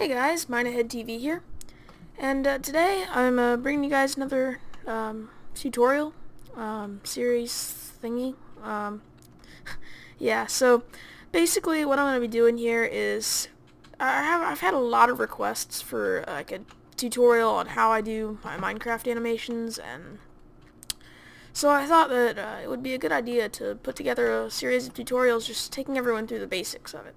Hey guys, Minehead TV here, and today I'm bringing you guys another tutorial series thingy. Yeah, so basically what I'm going to be doing here is I've had a lot of requests for like a tutorial on how I do my Minecraft animations, and so I thought that it would be a good idea to put together a series of tutorials just taking everyone through the basics of it.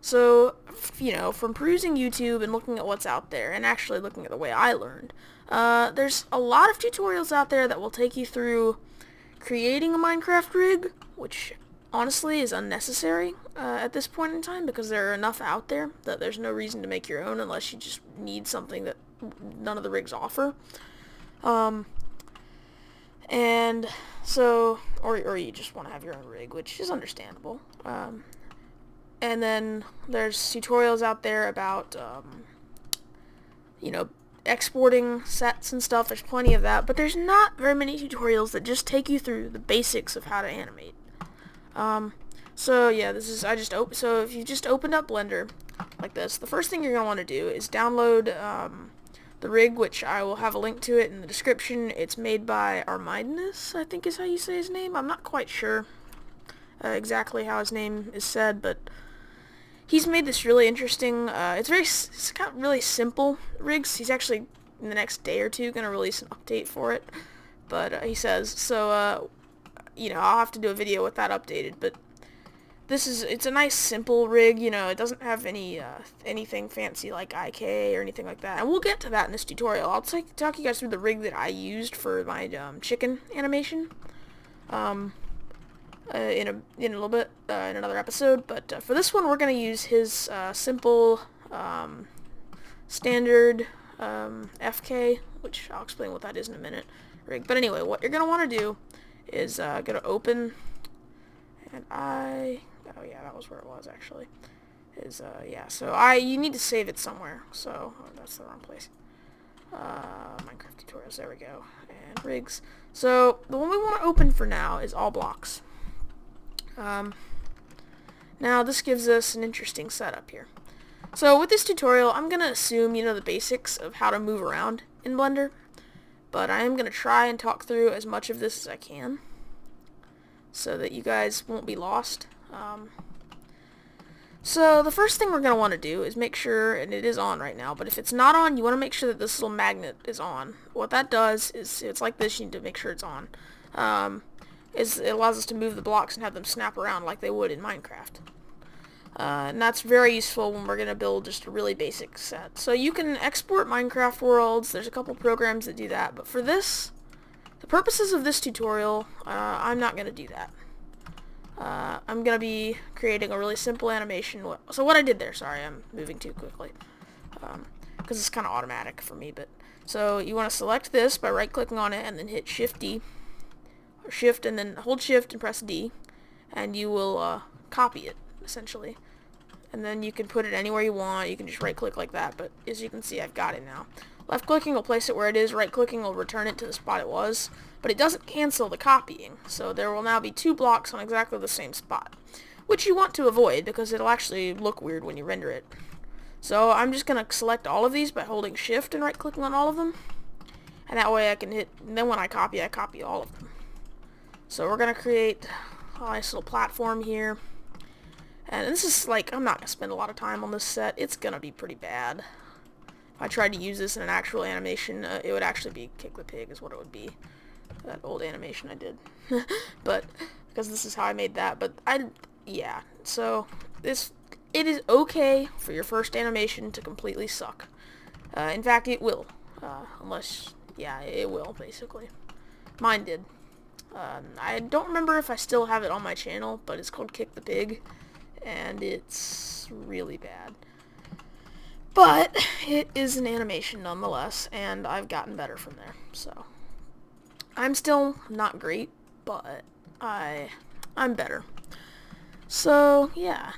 So, you know, from perusing YouTube and looking at what's out there, and actually looking at the way I learned, there's a lot of tutorials out there that will take you through creating a Minecraft rig, which honestly is unnecessary at this point in time, because there are enough out there that there's no reason to make your own unless you just need something that none of the rigs offer. And so, or you just want to have your own rig, which is understandable. And then there's tutorials out there about, you know, exporting sets and stuff. There's plenty of that, but there's not very many tutorials that just take you through the basics of how to animate. So yeah, this is, so if you've just opened up Blender like this, the first thing you're going to want to do is download the rig, which I will have a link to it in the description. It's made by Armidinus, I think is how you say his name. I'm not quite sure exactly how his name is said, but he's made this really interesting, it's got really simple rigs. He's actually, in the next day or two, going to release an update for it, but he says, so, you know, I'll have to do a video with that updated, but it's a nice simple rig, you know, it doesn't have any, anything fancy like IK or anything like that, and we'll get to that in this tutorial. I'll talk you guys through the rig that I used for my, chicken animation, in a little bit, in another episode, but for this one we're going to use his simple standard FK, which I'll explain what that is in a minute, rig. But anyway, what you're going to want to do is going to open, and oh yeah, that was where it was actually, yeah, so you need to save it somewhere, so that's the wrong place. Minecraft tutorials, there we go, and rigs. So the one we want to open for now is all blocks. Now this gives us an interesting setup here. So with this tutorial, I'm going to assume you know the basics of how to move around in Blender, but I am going to try and talk through as much of this as I can so that you guys won't be lost. So the first thing we're going to want to do is make sure, and it is on right now, but if it's not on, you want to make sure that this little magnet is on. What that does is, it's like this, you need to make sure it's on. It allows us to move the blocks and have them snap around like they would in Minecraft. And that's very useful when we're going to build just a really basic set. So you can export Minecraft worlds, there's a couple programs that do that, but for this, the purposes of this tutorial, I'm not going to do that. I'm going to be creating a really simple animation. So what I did there, sorry, I'm moving too quickly, because it's kind of automatic for me, but so you want to select this by right-clicking on it and then hit Shift-D, or Shift and then hold Shift and press D, and you will copy it, essentially. And then you can put it anywhere you want. You can just right-click like that, but as you can see, I've got it now. Left-clicking will place it where it is, right-clicking will return it to the spot it was, but it doesn't cancel the copying, so there will now be two blocks on exactly the same spot, which you want to avoid because it'll actually look weird when you render it. So I'm just going to select all of these by holding Shift and right-clicking on all of them, and that way I can hit, and then when I copy all of them. So we're going to create a nice little platform here. And this is like, I'm not going to spend a lot of time on this set. It's going to be pretty bad. If I tried to use this in an actual animation, it would actually be Kick the Pig is what it would be. That old animation I did. But, because this is how I made that. But, yeah. So, it is okay for your first animation to completely suck. In fact, it will. Unless, yeah, it will, basically. Mine did. I don't remember if I still have it on my channel, but it's called Kick the Pig, and it's really bad. But it is an animation nonetheless, and I've gotten better from there. So I'm still not great, but I'm better. So yeah.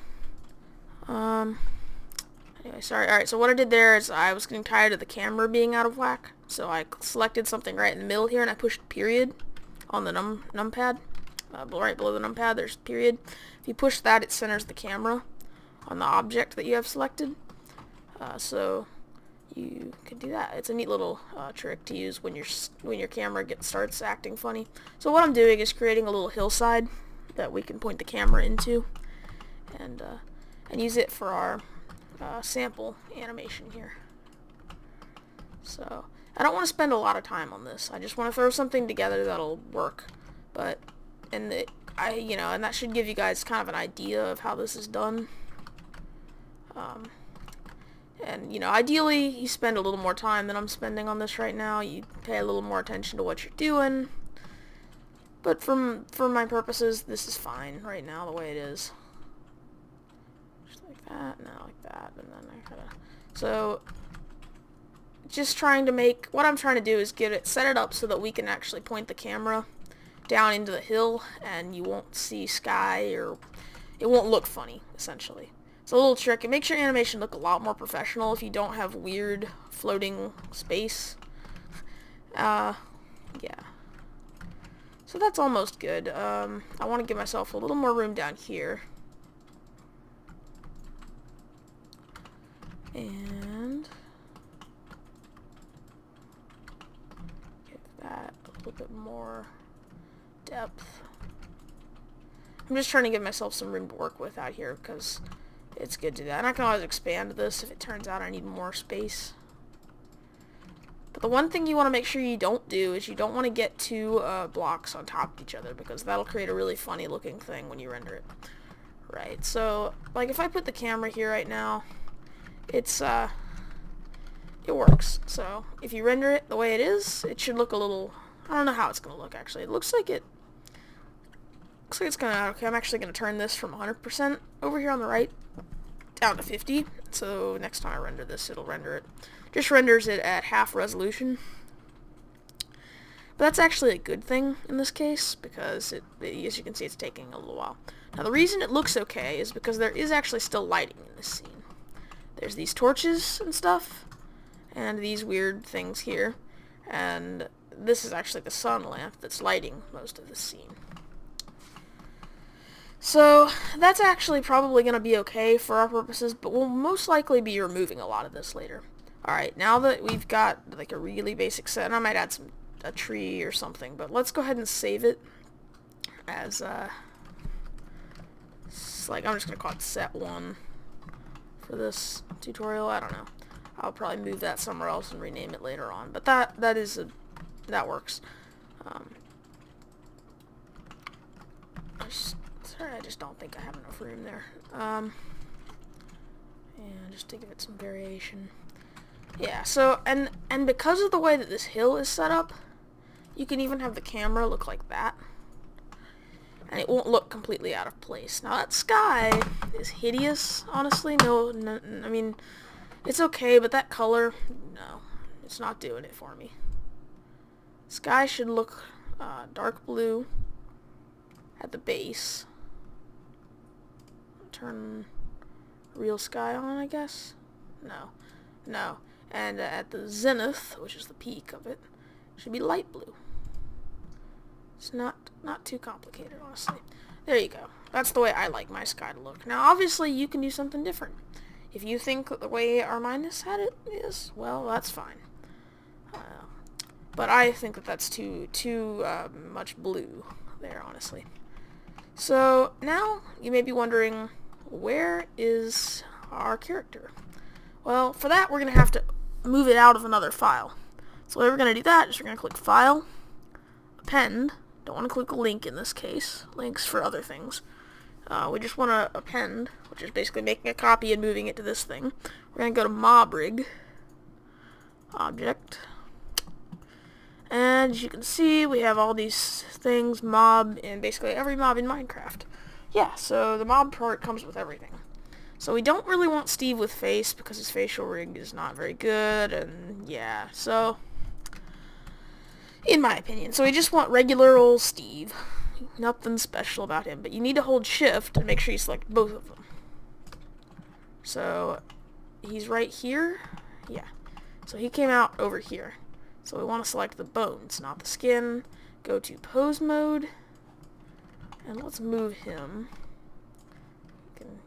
Anyway, sorry. Alright, so what I did there is I was getting tired of the camera being out of whack, so I selected something right in the middle here, and I pushed period on the numpad. Right below the numpad, there's period. If you push that, it centers the camera on the object that you have selected. So you can do that. It's a neat little trick to use when your camera starts acting funny. So what I'm doing is creating a little hillside that we can point the camera into, and use it for our sample animation here. So I don't want to spend a lot of time on this. I just want to throw something together that'll work. And that should give you guys kind of an idea of how this is done. And ideally you spend a little more time than I'm spending on this right now. You pay a little more attention to what you're doing. But for my purposes, this is fine right now the way it is. Just like that, now like that, and then I gotta... So just trying to make... What I'm trying to do is set it up so that we can actually point the camera down into the hill, and you won't see sky, or it won't look funny, essentially. It's a little trick. It makes your animation look a lot more professional if you don't have weird floating space. Yeah. So that's almost good. I want to give myself a little more room down here. And give that a little bit more depth. I'm just trying to give myself some room to work with out here because it's good to do that. And I can always expand this if it turns out I need more space. But the one thing you want to make sure you don't do is you don't want to get two blocks on top of each other, because that'll create a really funny looking thing when you render it. Right, so like if I put the camera here right now, it works. So if you render it the way it is, it should look a little... I don't know how it's going to look actually. It looks like it's going to... Okay, I'm actually going to turn this from 100% over here on the right down to 50. So next time I render this, it'll render it. Just renders it at half resolution. But that's actually a good thing in this case, because as you can see, it's taking a little while. Now the reason it looks okay is because there is actually still lighting in this scene. There's these torches and stuff, and these weird things here, and this is actually the sun lamp that's lighting most of the scene. So that's actually probably going to be okay for our purposes, but we'll most likely be removing a lot of this later. Alright, now that we've got like a really basic set, and I might add a tree or something, but let's go ahead and save it as I'm just going to call it set 1 for this tutorial. I don't know. I'll probably move that somewhere else and rename it later on, but that works. I just don't think I have enough room there. And just to give it some variation. Yeah, so, and because of the way that this hill is set up, you can even have the camera look like that, and it won't look completely out of place. Now, that sky is hideous, honestly. No, I mean, it's okay, but that color, no, it's not doing it for me. Sky should look dark blue at the base. Turn real sky on, I guess? No. And at the zenith, which is the peak of it, should be light blue. It's not too complicated, honestly. There you go. That's the way I like my sky to look. Now, obviously, you can do something different. If you think the way Arminus had it is, well, that's fine. But I think that that's too much blue there, honestly. So, now, you may be wondering, where is our character? Well, for that, we're going to have to move it out of another file. So the way we're going to do that is we're going to click File, Append. Don't want to click a link in this case. Links for other things. We just want to append, which is basically making a copy and moving it to this thing. We're going to go to MobRig, Object. And as you can see, we have all these things, mob, and basically every mob in Minecraft. Yeah, so the mob part comes with everything. So we don't really want Steve with face, because his facial rig is not very good, and yeah, so, in my opinion. So we just want regular old Steve. Nothing special about him, but you need to hold shift and make sure you select both of them. So, he's right here, yeah. So he came out over here. So we want to select the bones, not the skin. Go to pose mode, and let's move him.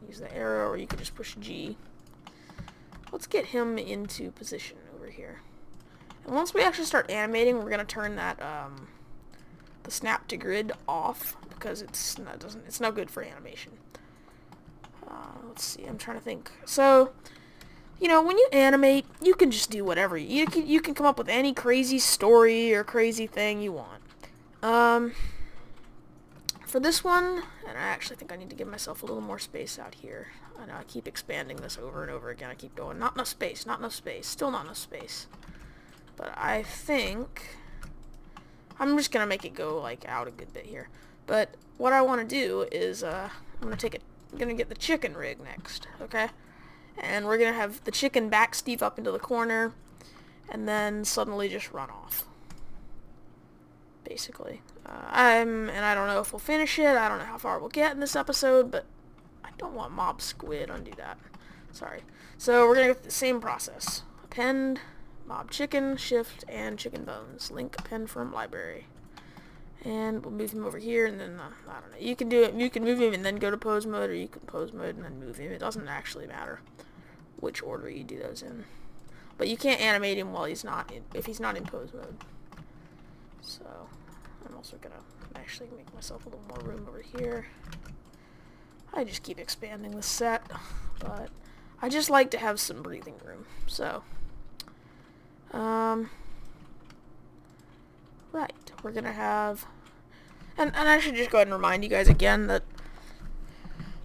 Use the arrow, or you can just push G. let's get him into position over here. And once we actually start animating, we're gonna turn that the snap to grid off because it's no good for animation. Let's see, I'm trying to think. So, you know, when you animate, you can just do whatever. You can come up with any crazy story or crazy thing you want. For this one, and I actually think I need to give myself a little more space out here. I know I keep expanding this over and over again. I keep going, not enough space, not enough space, still not enough space. But I think I'm just gonna make it go like out a good bit here. But what I want to do is I'm gonna get the chicken rig next, okay? And we're gonna have the chicken back Steve up into the corner, and then suddenly just run off. Basically, and I don't know if we'll finish it. I don't know how far we'll get in this episode, but I don't want mob squid. Undo that. Sorry. So we're gonna go through the same process: append, mob chicken, shift, and chicken bones. Link append from library. And we'll move him over here, and then, I don't know, you can do it, you can move him and then go to pose mode, or you can pose mode and then move him. It doesn't actually matter which order you do those in. But you can't animate him while he's not in, if he's not in pose mode. So, I'm also gonna actually make myself a little more room over here. I just keep expanding the set, but I just like to have some breathing room, so, right, we're gonna have, and I should just go ahead and remind you guys again that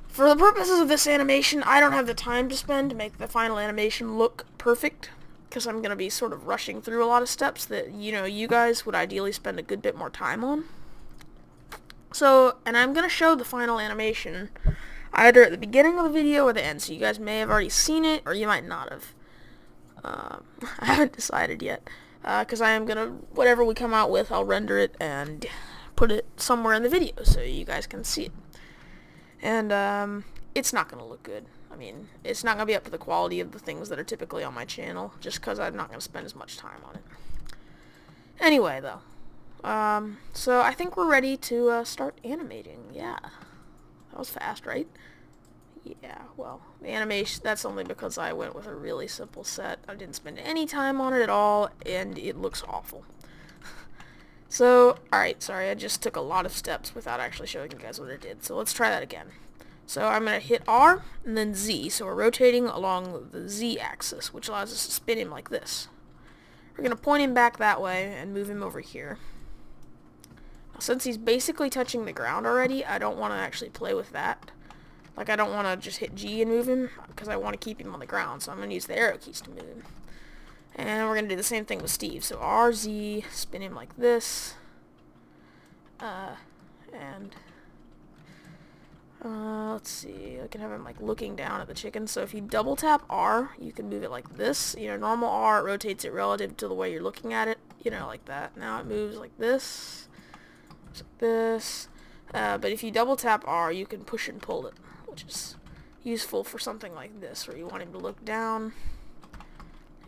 for the purposes of this animation, I don't have the time to spend to make the final animation look perfect, because I'm gonna be sort of rushing through a lot of steps that, you know, you guys would ideally spend a good bit more time on. So, and I'm gonna show the final animation either at the beginning of the video or the end, so you guys may have already seen it, or you might not have. I haven't decided yet. Because I am gonna, whatever we come out with, I'll render it and put it somewhere in the video so you guys can see it. And, it's not gonna look good. I mean, it's not gonna be up to the quality of the things that are typically on my channel, just because I'm not gonna spend as much time on it. Anyway, though, so I think we're ready to, start animating. Yeah. That was fast, right? Yeah, well, the animation, that's only because I went with a really simple set. I didn't spend any time on it at all, and it looks awful. So, alright, sorry, I just took a lot of steps without actually showing you guys what I did. So let's try that again. So I'm going to hit R, and then Z. So we're rotating along the Z axis, which allows us to spin him like this. We're going to point him back that way, and move him over here. Now, since he's basically touching the ground already, I don't want to actually play with that. Like, I don't want to just hit G and move him, because I want to keep him on the ground, so I'm going to use the arrow keys to move him. And we're going to do the same thing with Steve. So RZ, spin him like this. Let's see, I can have him, like, looking down at the chicken. So if you double tap R, you can move it like this. You know, normal R, it rotates it relative to the way you're looking at it. You know, like that. Now it moves like this. Moves like this. But if you double tap R, you can push and pull it, which is useful for something like this, where you want him to look down.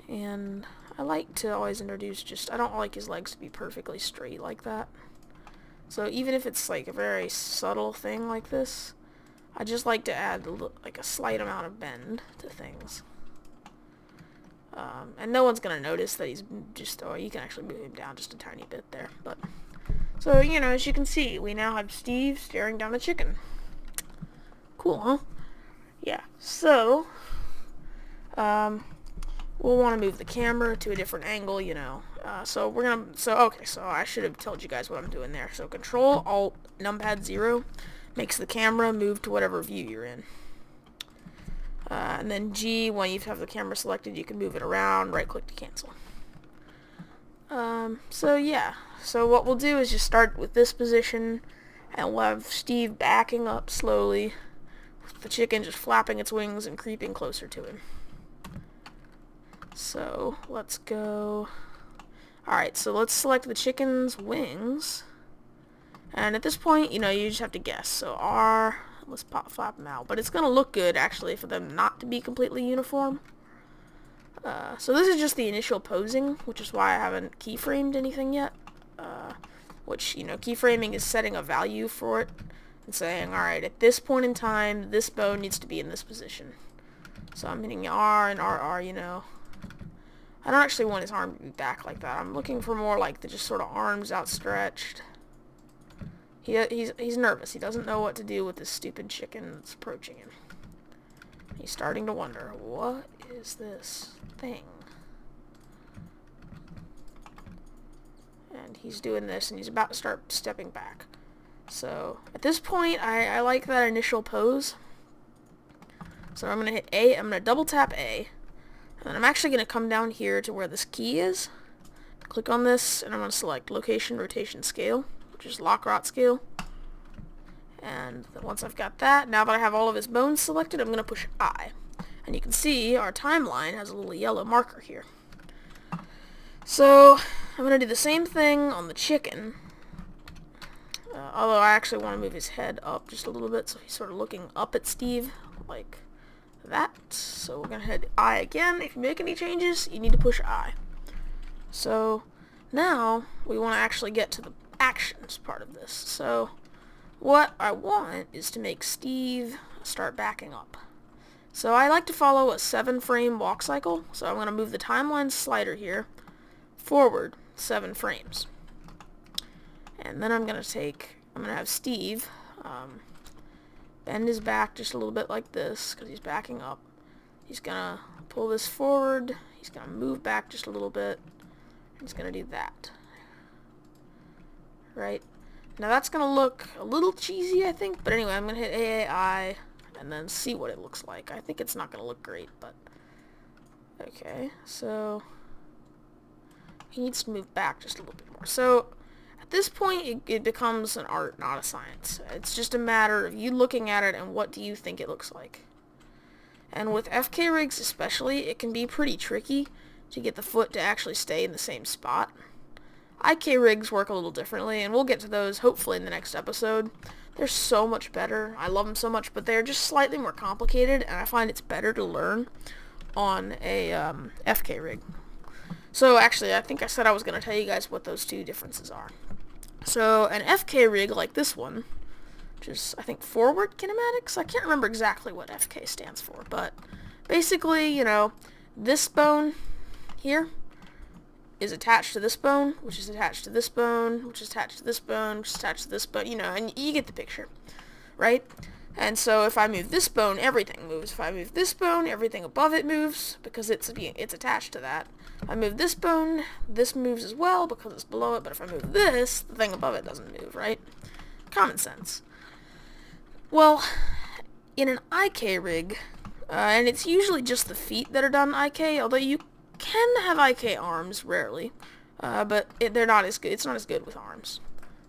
And I like to always introduce I don't like his legs to be perfectly straight like that. So even if it's like a very subtle thing like this, I just like to add like a slight amount of bend to things. And no one's gonna notice that he's just, oh, you can actually move him down just a tiny bit there, but. So, you know, as you can see, we now have Steve staring down the chicken. Cool, huh? Yeah, so, we'll want to move the camera to a different angle, you know. So I should have told you guys what I'm doing there. So Control, Alt, Numpad 0 makes the camera move to whatever view you're in. And then G, when you have the camera selected, you can move it around, right-click to cancel. So yeah. So what we'll do is just start with this position, and we'll have Steve backing up slowly, with the chicken just flapping its wings and creeping closer to him. So, let's go. Alright, so let's select the chicken's wings. And at this point, you know, you just have to guess. So R, let's flap them out. But it's going to look good, actually, for them not to be completely uniform. So this is just the initial posing, which is why I haven't keyframed anything yet. Which, you know, keyframing is setting a value for it and saying, alright, at this point in time, this bone needs to be in this position. So I'm hitting R and RR, you know. I don't actually want his arm to be back like that. I'm looking for more like the just sort of arms outstretched. He's nervous. He doesn't know what to do with this stupid chicken that's approaching him. He's starting to wonder, what is this thing? And he's doing this, and he's about to start stepping back. So at this point, I like that initial pose. So I'm going to hit A. I'm going to double tap A. And then I'm actually going to come down here to where this key is. Click on this, and I'm going to select Location, Rotation, Scale, which is Lockrot Scale. And then once I've got that, now that I have all of his bones selected, I'm going to push I. And you can see our timeline has a little yellow marker here. So I'm going to do the same thing on the chicken. Although I actually want to move his head up just a little bit so he's sort of looking up at Steve like that. So we're going to hit I again. If you make any changes, you need to push I. So now we want to actually get to the actions part of this. So what I want is to make Steve start backing up. So I like to follow a 7-frame walk cycle. So I'm going to move the timeline slider here forward 7 frames. And then I'm going to have Steve bend his back just a little bit like this because he's backing up. He's going to pull this forward. He's going to move back just a little bit. He's going to do that. Right? Now that's going to look a little cheesy, I think. But anyway, I'm going to hit AAI and then see what it looks like. I think it's not going to look great, but... Okay, so... He needs to move back just a little bit more. So, at this point, it becomes an art, not a science. It's just a matter of you looking at it and what do you think it looks like. And with FK rigs especially, it can be pretty tricky to get the foot to actually stay in the same spot. IK rigs work a little differently, and we'll get to those hopefully in the next episode. They're so much better. I love them so much, but they're just slightly more complicated, and I find it's better to learn on a FK rig. So actually, I think I said I was going to tell you guys what those two differences are. So an FK rig like this one, which is, I think, forward kinematics. I can't remember exactly what FK stands for, but basically, you know, this bone here is attached to this bone, which is attached to this bone, which is attached to this bone, which is attached to this bone, you know, and you get the picture, right? And so if I move this bone, everything moves. If I move this bone, everything above it moves because it's attached to that. If I move this bone, this moves as well because it's below it, but if I move this, the thing above it doesn't move, right? Common sense. Well, in an IK rig, and it's usually just the feet that are done IK, although you can have IK arms, rarely, but they're not as good. It's not as good with arms.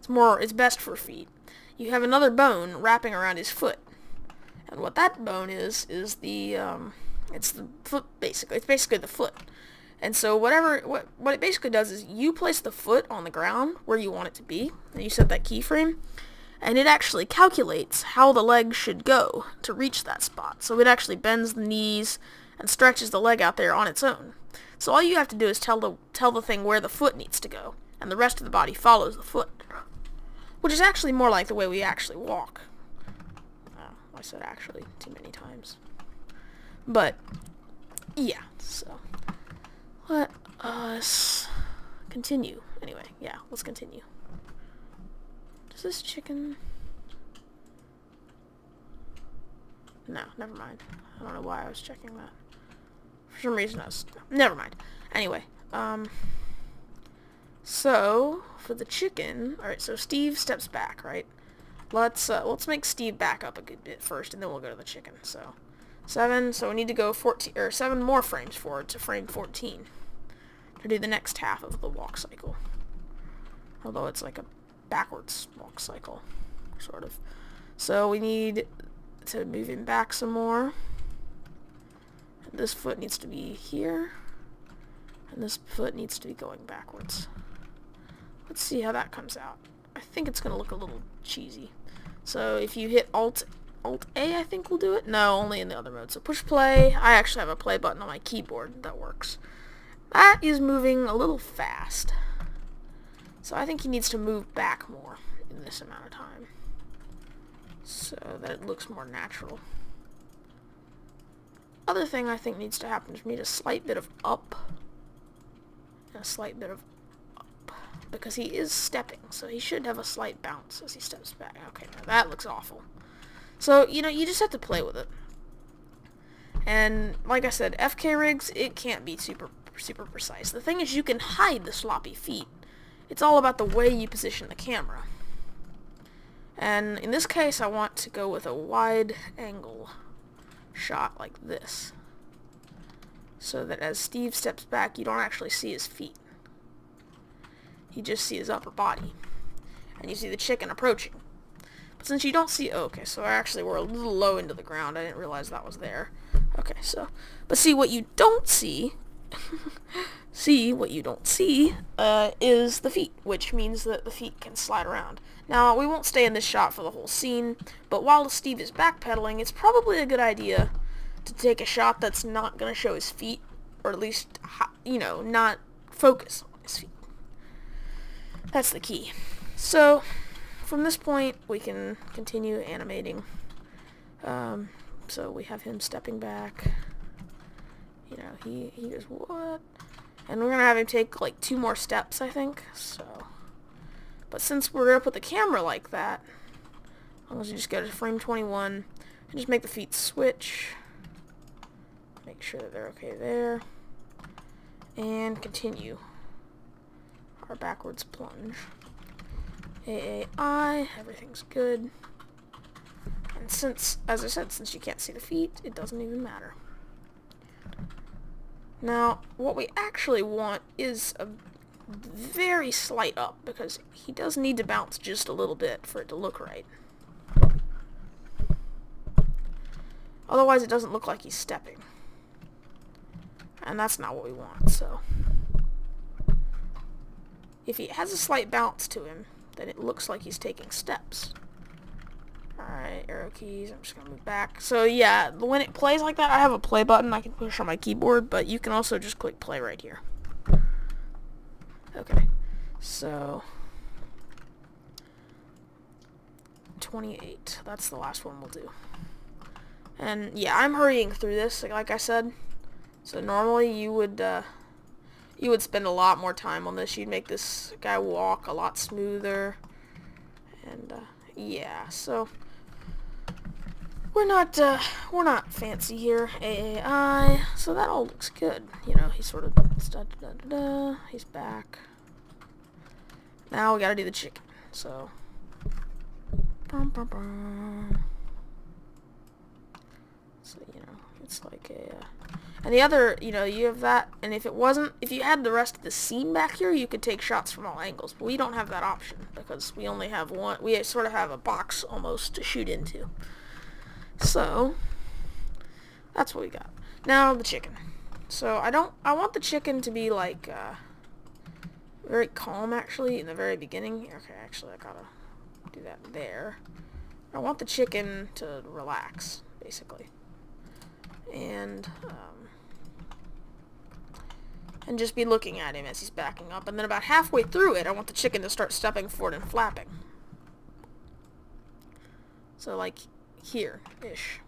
It's best for feet. You have another bone wrapping around his foot, and what that bone is the it's the foot basically. It's basically the foot. And so what it basically does is you place the foot on the ground where you want it to be, and you set that keyframe, and it actually calculates how the leg should go to reach that spot. So it actually bends the knees and stretches the leg out there on its own. So all you have to do is tell the thing where the foot needs to go, and the rest of the body follows the foot, which is actually more like the way we actually walk. I said actually too many times. But, yeah, so let us continue. Anyway, yeah, let's continue. Does this chicken... No, never mind. I don't know why I was checking that. For some reason I was... Never mind. Anyway, so, for the chicken... Alright, so Steve steps back, right? Let's make Steve back up a good bit first, and then we'll go to the chicken. So, 7, so we need to go 7 more frames forward to frame 14 to do the next half of the walk cycle. Although it's like a backwards walk cycle, sort of. So we need to move him back some more. And this foot needs to be here, and this foot needs to be going backwards. Let's see how that comes out. I think it's going to look a little cheesy. So if you hit Alt A, I think will do it. No, only in the other mode. So push play. I actually have a play button on my keyboard that works. That is moving a little fast. So I think he needs to move back more in this amount of time, so that it looks more natural. other thing I think needs to happen is we need a slight bit of up and a slight bit of up, because he is stepping, so he should have a slight bounce as he steps back. Okay, now that looks awful. So, you know, you just have to play with it. And like I said, FK rigs, it can't be super precise. The thing is, you can hide the sloppy feet. It's all about the way you position the camera. And in this case, I want to go with a wide angle shot like this, so that as Steve steps back, you don't actually see his feet. You just see his upper body. And you see the chicken approaching. But since you don't see... Oh, okay, so actually we're a little low into the ground. I didn't realize that was there. Okay, so... But see, what you don't see... what you don't see is the feet, which means that the feet can slide around. Now, we won't stay in this shot for the whole scene, but while Steve is backpedaling, it's probably a good idea to take a shot that's not going to show his feet, or at least, you know, not focus on his feet. That's the key. So, from this point, we can continue animating. So we have him stepping back. You know, he goes, what? And we're going to have him take, like, 2 more steps, I think, so... But since we're going to put the camera like that, as long as you just go to frame 21, and just make the feet switch. Make sure that they're okay there. And continue our backwards plunge. AAI, everything's good. And since, as I said, since you can't see the feet, it doesn't even matter. Now, what we actually want is a very slight up, because he does need to bounce just a little bit for it to look right. Otherwise, it doesn't look like he's stepping. And that's not what we want, so... If he has a slight bounce to him, then it looks like he's taking steps. Alright, arrow keys, I'm just going to move back. So yeah, when it plays like that, I have a play button I can push on my keyboard, but you can also just click play right here. Okay, so 28, that's the last one we'll do. And yeah, I'm hurrying through this, like I said. So normally you would spend a lot more time on this. You'd make this guy walk a lot smoother. And yeah, so we're not fancy here. AAI, so that all looks good. You know, he's sort of he's back. Now we gotta do the chicken. So so you know, it's like a and the other, you know, you have that, and if you had the rest of the scene back here, you could take shots from all angles, but we don't have that option, because we only have one, we sort of have a box almost to shoot into. So, that's what we got. Now, the chicken. So, I want the chicken to be, like, very calm, actually, in the very beginning. Okay, actually, I gotta do that there. I want the chicken to relax, basically. And just be looking at him as he's backing up. And then about halfway through it, I want the chicken to start stepping forward and flapping. So, like, here-ish.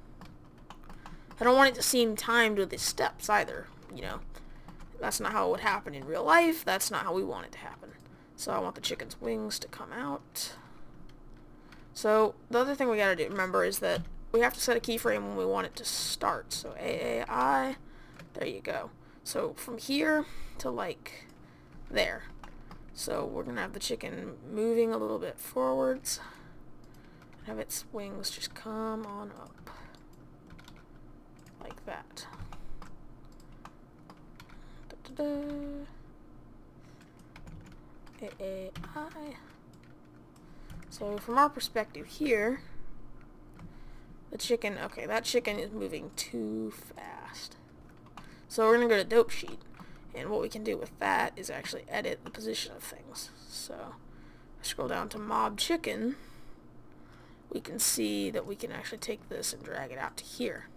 I don't want it to seem timed with his steps, either, you know. That's not how it would happen in real life. That's not how we want it to happen. So, I want the chicken's wings to come out. So, the other thing we gotta do, remember, is that we have to set a keyframe when we want it to start. So AAI, there you go. So from here to like there. So we're going to have the chicken moving a little bit forwards. And have its wings just come on up. Like that. AAI. So from our perspective here, the chicken, okay, that chicken is moving too fast. So we're going to go to dope sheet. And what we can do with that is actually edit the position of things. So I scroll down to mob chicken. We can see that we can actually take this and drag it out to here.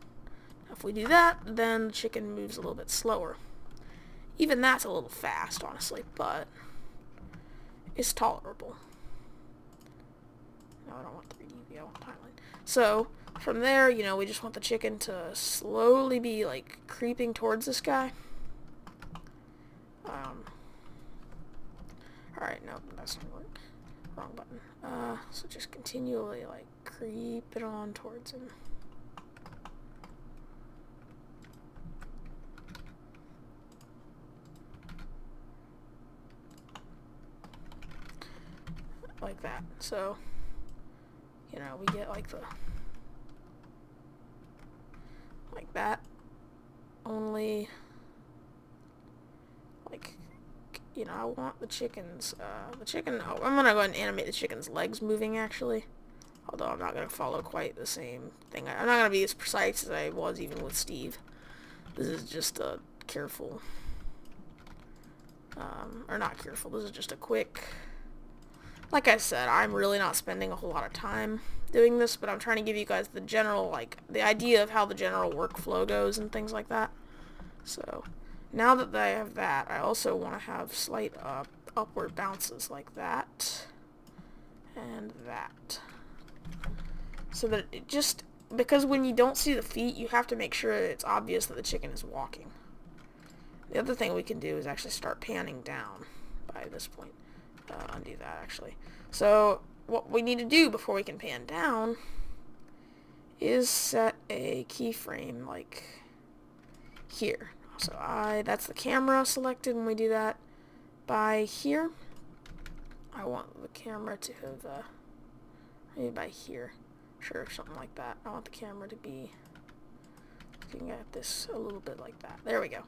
Now if we do that, then the chicken moves a little bit slower. Even that's a little fast, honestly, but it's tolerable. No, I don't want 3D, I want timeline. So from there, you know, we just want the chicken to slowly be, like, creeping towards this guy. Alright, no, that's not work. Wrong button. So just continually, like, creep it on towards him. Like that. So, you know, we get like like that. Only, like, you know, I want the chickens, oh, I'm gonna go ahead and animate the chicken's legs moving, actually. Although I'm not gonna follow quite the same thing. I'm not gonna be as precise as I was even with Steve. This is just a careful, or not careful, this is just a quick, like I said, I'm really not spending a whole lot of time doing this, but I'm trying to give you guys the general, like, the idea of how the general workflow goes and things like that. So, now that I have that, I also want to have slight upward bounces like that, and that. So that it just, because when you don't see the feet, you have to make sure it's obvious that the chicken is walking. The other thing we can do is actually start panning down by this point. Undo that, actually. So, what we need to do before we can pan down is set a keyframe, like, here. So, that's the camera selected when we do that. By here, I want the camera to have, maybe by here. Sure, something like that. I want the camera to be looking at this a little bit like that. There we go.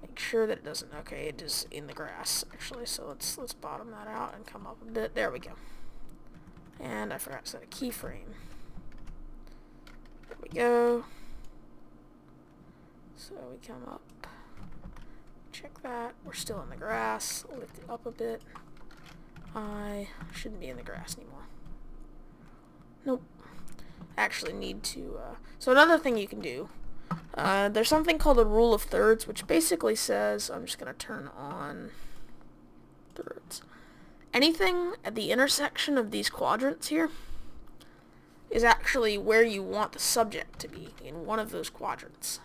Make sure that it doesn't, okay, it is in the grass, actually, so let's bottom that out and come up a bit. There we go. And I forgot to set a keyframe. There we go. So we come up, check that. We're still in the grass. Lift it up a bit. I shouldn't be in the grass anymore. Nope. Actually need to, so another thing you can do, there's something called the rule of thirds, which basically says, I'm just going to turn on thirds. Anything at the intersection of these quadrants here is actually where you want the subject to be, in one of those quadrants.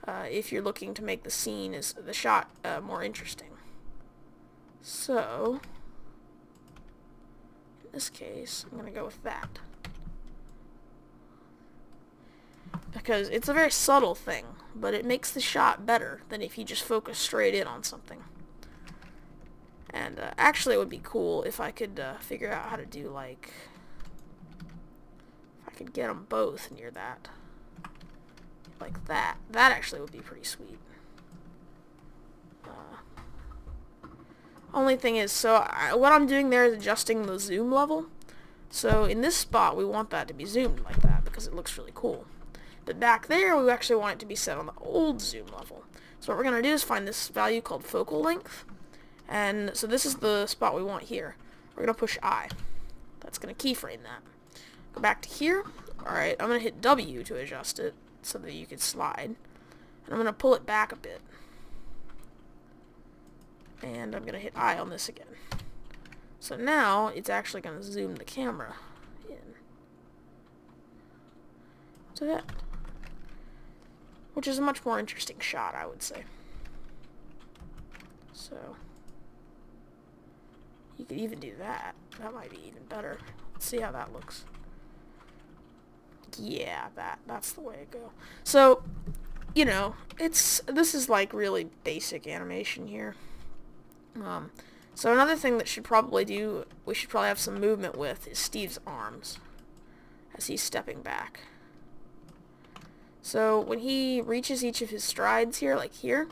If you're looking to make the scene, the shot, more interesting. So, in this case, I'm going to go with that. Because it's a very subtle thing, but it makes the shot better than if you just focus straight in on something. And actually it would be cool if I could figure out how to do, like, if I could get them both near that. Like that. That actually would be pretty sweet. Only thing is, so what I'm doing there is adjusting the zoom level. So in this spot, we want that to be zoomed like that because it looks really cool. But back there, we actually want it to be set on the old zoom level. So what we're going to do is find this value called focal length. And so this is the spot we want here. We're going to push I. That's going to keyframe that. Go back to here. Alright, I'm going to hit W to adjust it so that you can slide. And I'm going to pull it back a bit. And I'm going to hit I on this again. So now, it's actually going to zoom the camera in. To that. Which is a much more interesting shot, I would say. So, you could even do that. That might be even better. Let's see how that looks. Yeah, that's the way to go. So, you know, this is like really basic animation here. So another thing that we should probably have some movement with is Steve's arms as he's stepping back. So when he reaches each of his strides here, like here,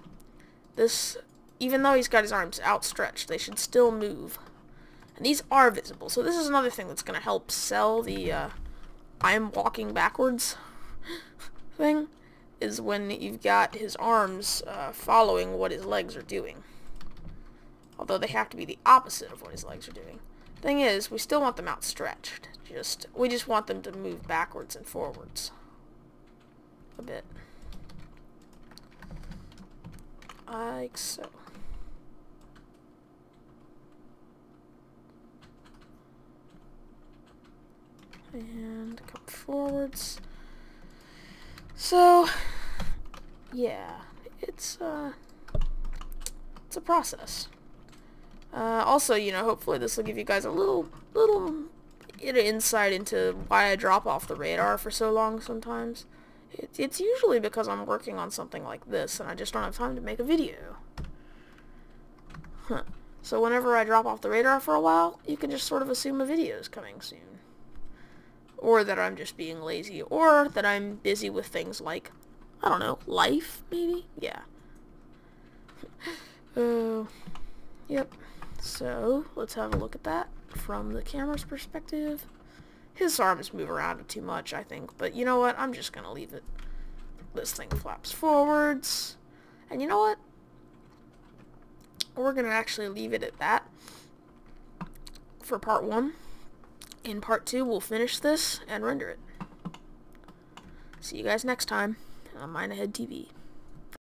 even though he's got his arms outstretched, they should still move. And these are visible. So this is another thing that's going to help sell the I'm walking backwards thing, is when you've got his arms following what his legs are doing. Although they have to be the opposite of what his legs are doing. Thing is, we still want them outstretched. We just want them to move backwards and forwards a bit. Like so. and come forwards. So, yeah, it's a process. Also, you know, hopefully this will give you guys a little insight into why I drop off the radar for so long sometimes. It's usually because I'm working on something like this and I just don't have time to make a video. So whenever I drop off the radar for a while, you can just sort of assume a video is coming soon. Or that I'm just being lazy, or that I'm busy with things like, I don't know, life, maybe? Yeah. Yep. So, let's have a look at that from the camera's perspective. His arms move around too much, I think, but you know what? I'm just gonna leave it. This thing flaps forwards. And you know what? We're gonna actually leave it at that for part 1. In part 2, we'll finish this and render it. See you guys next time on Mine Ahead TV.